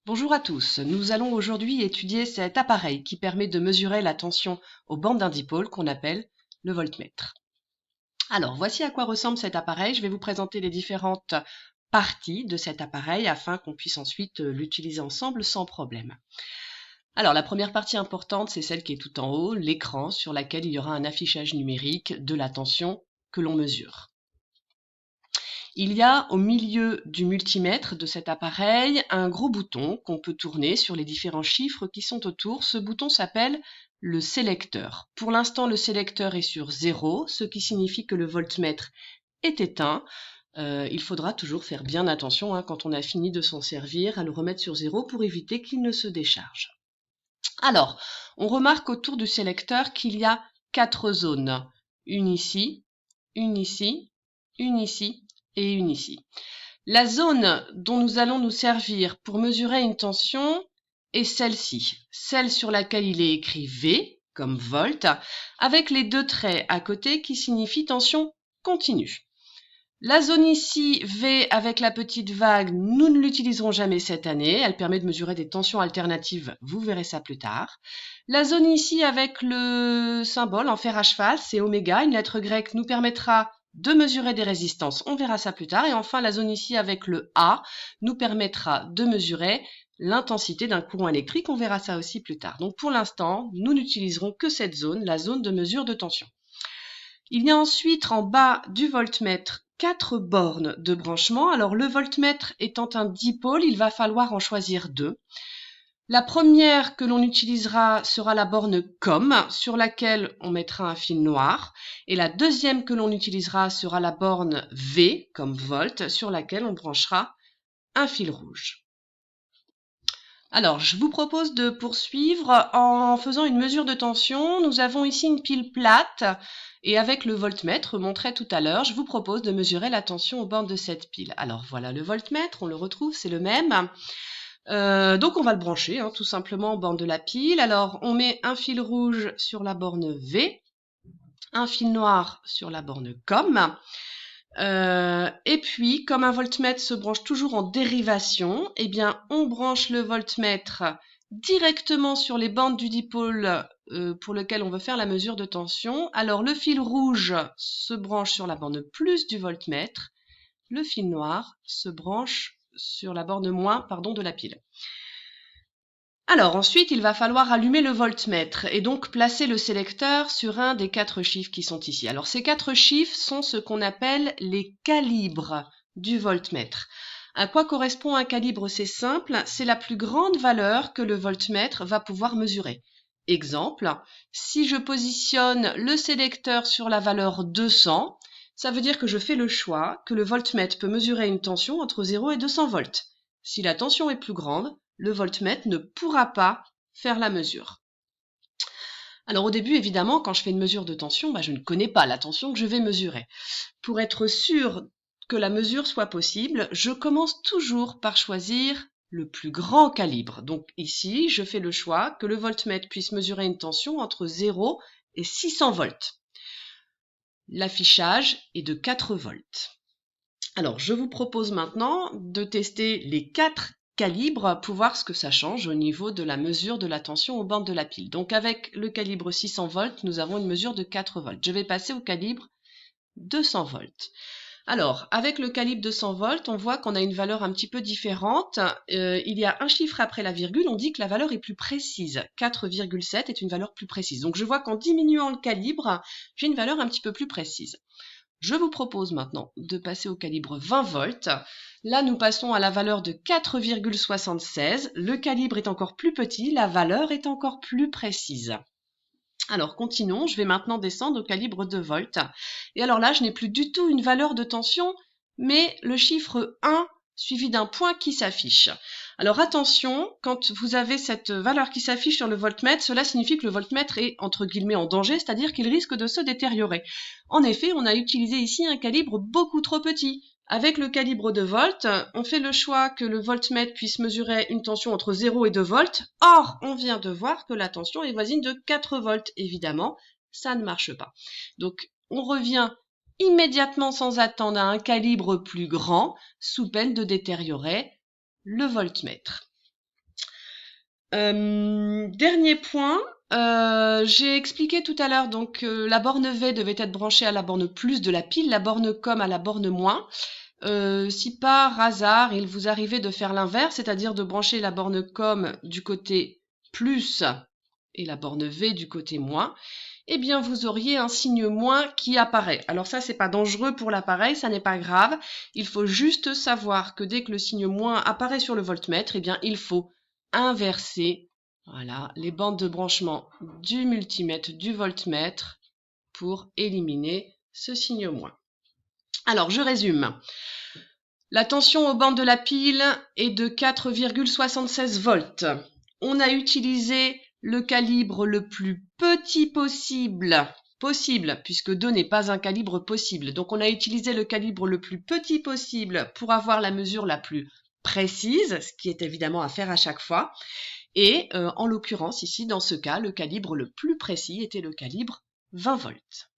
Bonjour à tous, nous allons aujourd'hui étudier cet appareil qui permet de mesurer la tension aux bandes d'un dipôle qu'on appelle le voltmètre. Alors voici à quoi ressemble cet appareil, je vais vous présenter les différentes parties de cet appareil afin qu'on puisse ensuite l'utiliser ensemble sans problème. Alors la première partie importante, c'est celle qui est tout en haut, l'écran sur laquelle il y aura un affichage numérique de la tension que l'on mesure. Il y a au milieu du multimètre de cet appareil un gros bouton qu'on peut tourner sur les différents chiffres qui sont autour. Ce bouton s'appelle le sélecteur. Pour l'instant, le sélecteur est sur 0, ce qui signifie que le voltmètre est éteint. Il faudra toujours faire bien attention quand on a fini de s'en servir à le remettre sur 0 pour éviter qu'il ne se décharge. Alors, on remarque autour du sélecteur qu'il y a 4 zones. Une ici, une ici, une ici et une ici. La zone dont nous allons nous servir pour mesurer une tension est celle-ci, celle sur laquelle il est écrit V, comme volt, avec les deux traits à côté qui signifient tension continue. La zone ici, V avec la petite vague, nous ne l'utiliserons jamais cette année. Elle permet de mesurer des tensions alternatives, vous verrez ça plus tard. La zone ici avec le symbole en fer à cheval, c'est oméga, une lettre grecque nous permettra de mesurer des résistances, on verra ça plus tard. Et enfin, la zone ici avec le A nous permettra de mesurer l'intensité d'un courant électrique, on verra ça aussi plus tard. Donc pour l'instant, nous n'utiliserons que cette zone, la zone de mesure de tension. Il y a ensuite en bas du voltmètre 4 bornes de branchement. Alors le voltmètre étant un dipôle, il va falloir en choisir 2. La première que l'on utilisera sera la borne COM, sur laquelle on mettra un fil noir. Et la deuxième que l'on utilisera sera la borne V, comme volt, sur laquelle on branchera un fil rouge. Alors, je vous propose de poursuivre en faisant une mesure de tension. Nous avons ici une pile plate et avec le voltmètre montré tout à l'heure, je vous propose de mesurer la tension aux bornes de cette pile. Alors voilà le voltmètre, on le retrouve, c'est le même. Donc on va le brancher tout simplement aux bornes de la pile. Alors on met un fil rouge sur la borne V, un fil noir sur la borne COM. Et puis, comme un voltmètre se branche toujours en dérivation, eh bien, on branche le voltmètre directement sur les bandes du dipôle pour lequel on veut faire la mesure de tension. Alors, le fil rouge se branche sur la borne plus du voltmètre, le fil noir se branche sur la borne moins, de la pile. Alors ensuite, il va falloir allumer le voltmètre et donc placer le sélecteur sur un des 4 chiffres qui sont ici. Alors ces 4 chiffres sont ce qu'on appelle les calibres du voltmètre. À quoi correspond un calibre? C'est simple, c'est la plus grande valeur que le voltmètre va pouvoir mesurer. Exemple, si je positionne le sélecteur sur la valeur 200, ça veut dire que je fais le choix que le voltmètre peut mesurer une tension entre 0 et 200 volts. Si la tension est plus grande, le voltmètre ne pourra pas faire la mesure. Alors au début, évidemment, quand je fais une mesure de tension, je ne connais pas la tension que je vais mesurer. Pour être sûr que la mesure soit possible, je commence toujours par choisir le plus grand calibre. Donc ici, je fais le choix que le voltmètre puisse mesurer une tension entre 0 et 600 volts. L'affichage est de 4 volts. Alors, je vous propose maintenant de tester les 4 calibres pour voir ce que ça change au niveau de la mesure de la tension aux bornes de la pile. Donc avec le calibre 600 volts, nous avons une mesure de 4 volts. Je vais passer au calibre 200 volts. Alors, avec le calibre 200 volts, on voit qu'on a une valeur un petit peu différente. Il y a un chiffre après la virgule, on dit que la valeur est plus précise. 4,7 est une valeur plus précise. Donc je vois qu'en diminuant le calibre, j'ai une valeur un petit peu plus précise. Je vous propose maintenant de passer au calibre 20 volts. Là, nous passons à la valeur de 4,76. Le calibre est encore plus petit, la valeur est encore plus précise. Alors, continuons. Je vais maintenant descendre au calibre 2 volts. Et alors là, je n'ai plus du tout une valeur de tension, mais le chiffre 1 suivi d'un point qui s'affiche. Alors attention, quand vous avez cette valeur qui s'affiche sur le voltmètre, cela signifie que le voltmètre est entre guillemets en danger, c'est-à-dire qu'il risque de se détériorer. En effet, on a utilisé ici un calibre beaucoup trop petit. Avec le calibre 2 volts, on fait le choix que le voltmètre puisse mesurer une tension entre 0 et 2 volts. Or, on vient de voir que la tension est voisine de 4 volts. Évidemment, ça ne marche pas. Donc, on revient immédiatement sans attendre à un calibre plus grand, sous peine de détériorer le voltmètre. Dernier point, j'ai expliqué tout à l'heure, donc la borne V devait être branchée à la borne plus de la pile, la borne COM à la borne moins. Si par hasard il vous arrivait de faire l'inverse, c'est-à-dire de brancher la borne COM du côté plus et la borne V du côté moins, eh bien vous auriez un signe moins qui apparaît. Alors ça, c'est pas dangereux pour l'appareil, ça n'est pas grave. Il faut juste savoir que dès que le signe moins apparaît sur le voltmètre, eh bien il faut inverser, voilà, les bandes de branchement du multimètre, du voltmètre, pour éliminer ce signe moins. Alors, je résume. La tension aux bandes de la pile est de 4,76 volts. On a utilisé le calibre le plus petit possible, puisque 2 n'est pas un calibre possible. Donc on a utilisé le calibre le plus petit possible pour avoir la mesure la plus précise, ce qui est évidemment à faire à chaque fois. Et en l'occurrence, ici, dans ce cas, le calibre le plus précis était le calibre 20 volts.